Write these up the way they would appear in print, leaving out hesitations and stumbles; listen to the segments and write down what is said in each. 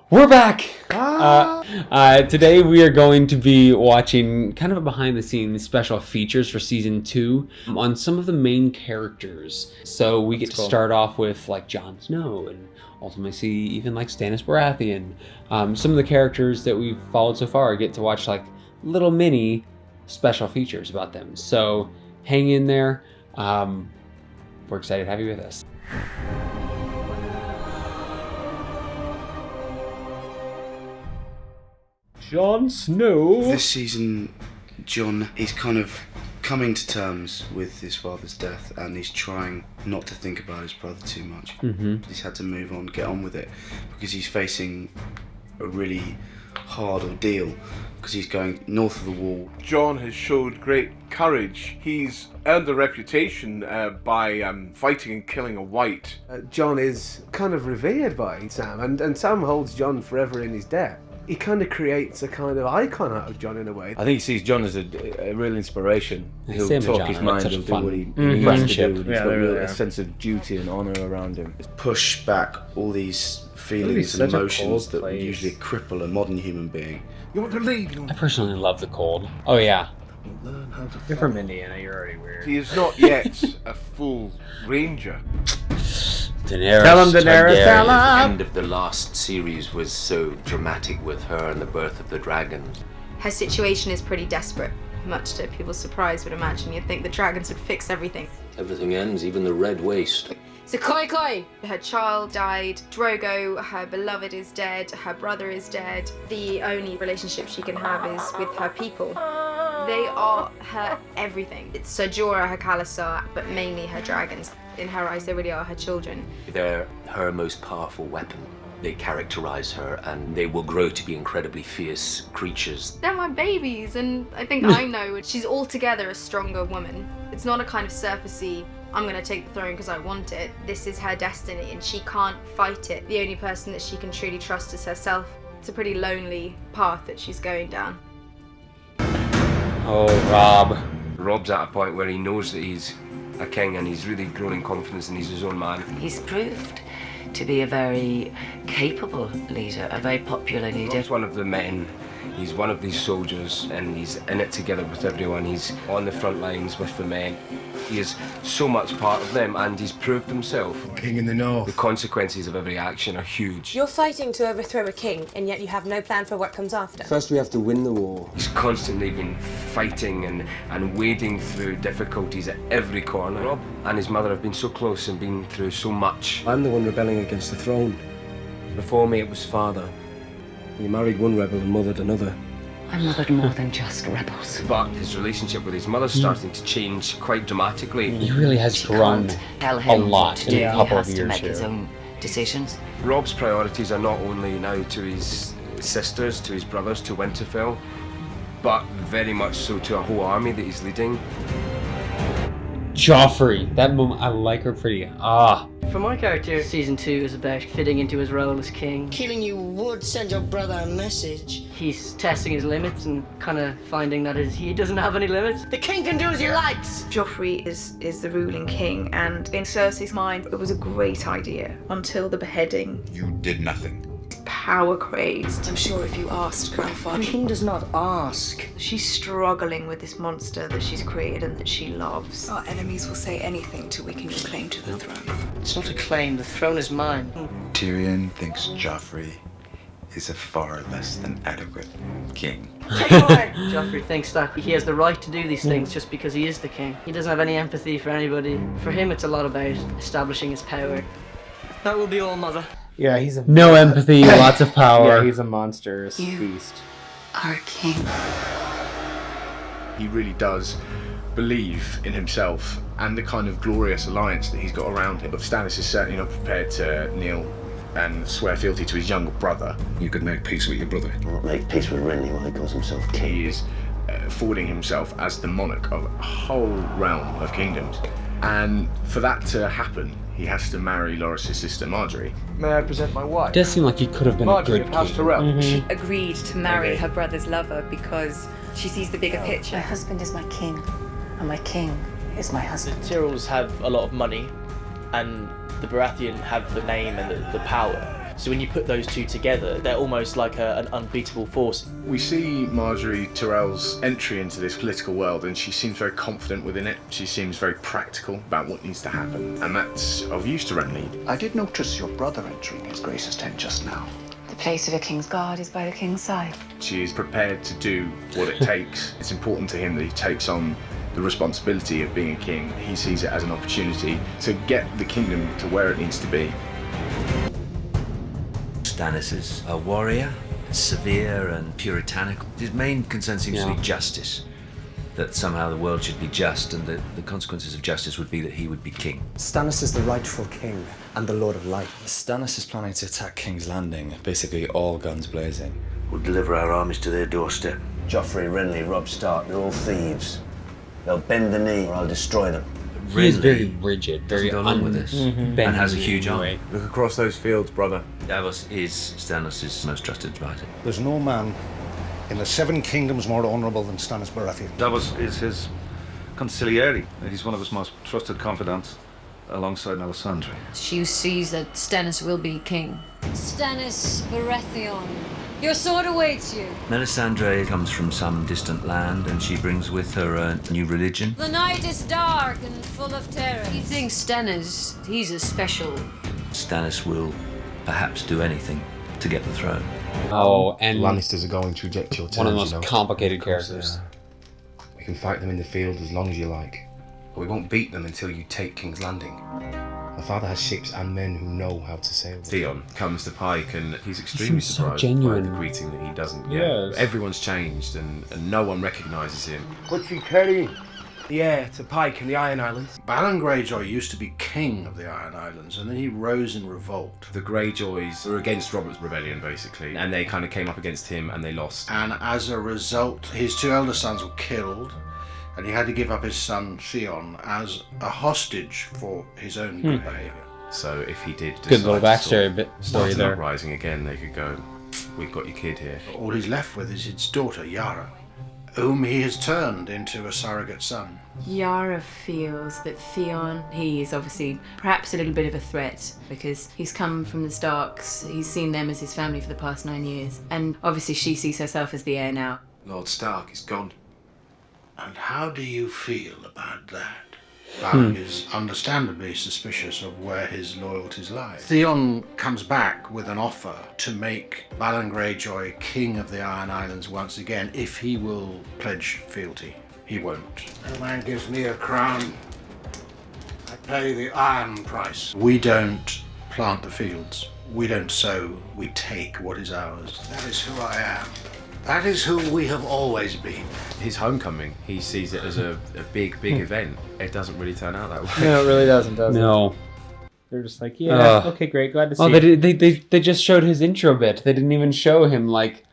We're back! Today we are going to be watching kind of a behind-the-scenes special features for Season 2 on some of the main characters. So we get to start off with like Jon Snow and ultimately see even like Stannis Baratheon. Some of the characters that we've followed so far get to watch like little mini special features about them. So hang in there. We're excited to have you with us. Jon Snow. This season, Jon is kind of coming to terms with his father's death, and he's trying not to think about his brother too much. He's had to move on, get on with it, because he's facing a really hard ordeal, because he's going north of the wall. Jon has showed great courage. He's earned a reputation by fighting and killing a white. Jon is kind of revered by Sam, and Sam holds Jon forever in his debt. He kind of creates a kind of icon out of Jon in a way. I think he sees Jon as a real inspiration. He'll Same with talk Jon. his I like mind, such a he'll do fun what he needs friendship. to do. He's got a sense of duty and honour around him. Push back all these feelings and emotions that would usually cripple a modern human being. You want to leave? I personally love the cold. Oh yeah. You're from Indiana, you're already weird. He is not yet a full ranger. Daenerys. Tell him, Daenerys, tell The him! end of the last series was so dramatic with her and the birth of the dragon. Her situation is pretty desperate, much to people's surprise would imagine. You'd think the dragons would fix everything. Everything ends, even the Red Waste. So Koi! Her child died, Drogo, her beloved is dead, her brother is dead. The only relationship she can have is with her people. They are her everything. It's Ser Jorah, her Khalasar, but mainly her dragons. In her eyes, they really are her children. They're her most powerful weapon. They characterize her, and they will grow to be incredibly fierce creatures. They're my babies, and I think I know she's altogether a stronger woman. It's not a kind of surfacey, I'm gonna take the throne because I want it. This is her destiny, and she can't fight it. The only person that she can truly trust is herself. It's a pretty lonely path that she's going down. Oh, Robb. Rob's at a point where he knows that he's a king and he's really grown in confidence and he's his own man. He's proved to be a very capable leader, a very popular leader. Rob's one of the men. He's one of these soldiers and he's in it together with everyone. He's on the front lines with the men. He is so much part of them and he's proved himself. King in the north. The consequences of every action are huge. You're fighting to overthrow a king, and yet you have no plan for what comes after. First we have to win the war. He's constantly been fighting and wading through difficulties at every corner. Rob and his mother have been so close and been through so much. I'm the one rebelling against the throne. Before me it was father. He married one rebel and mothered another. I mothered more than just rebels. But his relationship with his mother's starting to change quite dramatically. He really has grown Tell a him lot what to do. in a He couple has of to years make his here. own decisions. Rob's priorities are not only now to his sisters, to his brothers, to Winterfell, but very much so to a whole army that he's leading. Joffrey. That moment, I like her pretty. For my character, Season 2 is about fitting into his role as king. Killing you would send your brother a message. He's testing his limits and kind of finding that he doesn't have any limits. The king can do as he likes! Joffrey is the ruling king, and in Cersei's mind, it was a great idea until the beheading. You did nothing. Power crazed. I'm sure if you asked, Grandfather. The king does not ask. She's struggling with this monster that she's created and that she loves. Our enemies will say anything till we can get claim to the throne. It's not a claim, the throne is mine. Tyrion thinks Joffrey is a far less than adequate king. Joffrey thinks that he has the right to do these things just because he is the king. He doesn't have any empathy for anybody. For him, it's a lot about establishing his power. That will be all, Mother. Yeah, he's a... No empathy, lots of power. Yeah, he's a monstrous beast. Our king. He really does believe in himself and the kind of glorious alliance that he's got around him. But Stannis is certainly not prepared to kneel and swear fealty to his younger brother. You could make peace with your brother. Not make peace with Renly while he calls himself king. He is forwarding himself as the monarch of a whole realm of kingdoms. And for that to happen, he has to marry Loras's sister Marjorie. May I present my wife? It does seem like he could have been Marjorie a good of House king. Tyrell. She agreed to marry her brother's lover because she sees the bigger picture. My husband is my king, and my king is my husband. Tyrells have a lot of money, and the Baratheon have the name and the power. So when you put those two together, they're almost like an unbeatable force. We see Marjorie Tyrell's entry into this political world, and she seems very confident within it. She seems very practical about what needs to happen, and that's of use to Renly. I did notice your brother entering His Grace's tent just now. The place of a king's guard is by the king's side. She is prepared to do what it takes. It's important to him that he takes on the responsibility of being a king. He sees it as an opportunity to get the kingdom to where it needs to be. Stannis is a warrior, severe and puritanical. His main concern seems to be justice. That somehow the world should be just, and that the consequences of justice would be that he would be king. Stannis is the rightful king and the Lord of Light. Stannis is planning to attack King's Landing, basically all guns blazing. We'll deliver our armies to their doorstep. Joffrey, Renly, Robb Stark, they're all thieves. They'll bend the knee or I'll destroy them. He's very rigid, very go along with this, and has a huge army. Look across those fields, brother. Davos is Stannis' most trusted advisor. There's no man in the Seven Kingdoms more honourable than Stannis Baratheon. Davos is his consigliere. He's one of his most trusted confidants, alongside Melisandre. She sees that Stannis will be king. Stannis Baratheon, your sword awaits you. Melisandre comes from some distant land, and she brings with her a new religion. The night is dark and full of terror. He thinks Stannis, he's a special. Stannis will perhaps do anything to get the throne. Oh, and Lannisters are going to reject your terms. one of the most complicated characters. We can fight them in the field as long as you like, but we won't beat them until you take King's Landing. My father has ships and men who know how to sail. Theon comes to Pike and he's extremely seems so surprised genuine. by the greeting that he doesn't get. Yes. Everyone's changed and no one recognises him. What's he carrying? The heir to Pike and the Iron Islands. Balon Greyjoy used to be king of the Iron Islands, and then he rose in revolt. The Greyjoys were against Robert's rebellion, basically, and they kind of came up against him and they lost. And as a result, his two elder sons were killed, and he had to give up his son Theon as a hostage for his own good behaviour. So if he did Good little decide to backstory sort of story start an there. uprising again, they could go, we've got your kid here. All he's left with is his daughter, Yara, whom he has turned into a surrogate son. Yara feels that Theon, he is obviously perhaps a little bit of a threat because he's come from the Starks, he's seen them as his family for the past 9 years, and obviously she sees herself as the heir now. Lord Stark is gone. And how do you feel about that? Balon is understandably suspicious of where his loyalties lie. Theon comes back with an offer to make Balon Greyjoy king of the Iron Islands once again if he will pledge fealty. He won't. The man gives me a crown. I pay the iron price. We don't plant the fields. We don't sow. We take what is ours. That is who I am. That is who we have always been. His homecoming, he sees it as a big event. It doesn't really turn out that way. No, it really doesn't, does it? No. They're just like, yeah, okay, great, glad to see you. They just showed his intro bit. They didn't even show him, like,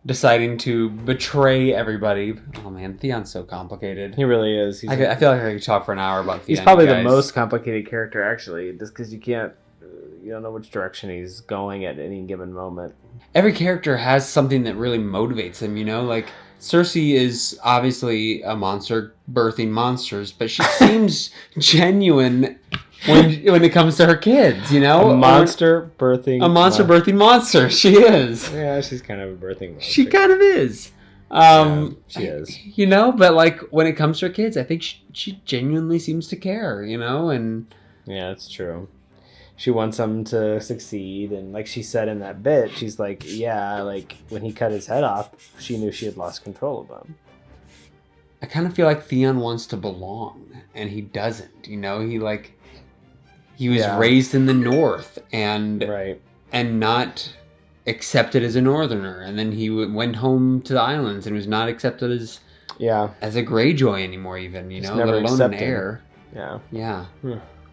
deciding to betray everybody. Oh man, Theon's so complicated. He really is. I feel like I could talk for an hour about Theon. He's probably guys. the most complicated character, actually, just because you don't know which direction he's going at any given moment. Every character has something that really motivates them, you know? Like, Cersei is obviously a monster birthing monsters, but she seems genuine when it comes to her kids, you know? A monster birthing monster. She is. Yeah, she's kind of a birthing monster. She kind of is. She is. You know, but like when it comes to her kids, I think she genuinely seems to care, you know? And yeah, it's true. She wants him to succeed, and like she said in that bit, she's like, yeah, like when he cut his head off, she knew she had lost control of him. I kind of feel like Theon wants to belong, and he doesn't, you know? He was raised in the North, and not accepted as a Northerner, and then he went home to the islands and was not accepted as a Greyjoy anymore, even, you know, let alone an heir. Yeah.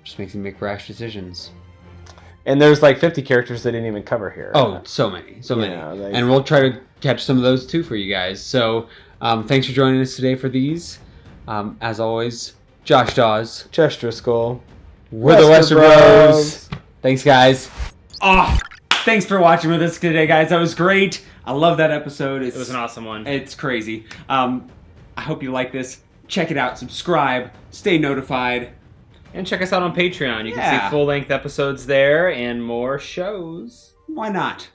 Just makes him make rash decisions. And there's like 50 characters they didn't even cover here. Oh, so many. And we'll try to catch some of those too for you guys. So thanks for joining us today for these. As always, Josh Dawes. Josh Driscoll. We're the WesterBros. Thanks, guys. Thanks for watching with us today, guys. That was great. I love that episode. It was an awesome one. It's crazy. I hope you like this. Check it out. Subscribe. Stay notified. And check us out on Patreon. You can see full-length episodes there and more shows. Why not?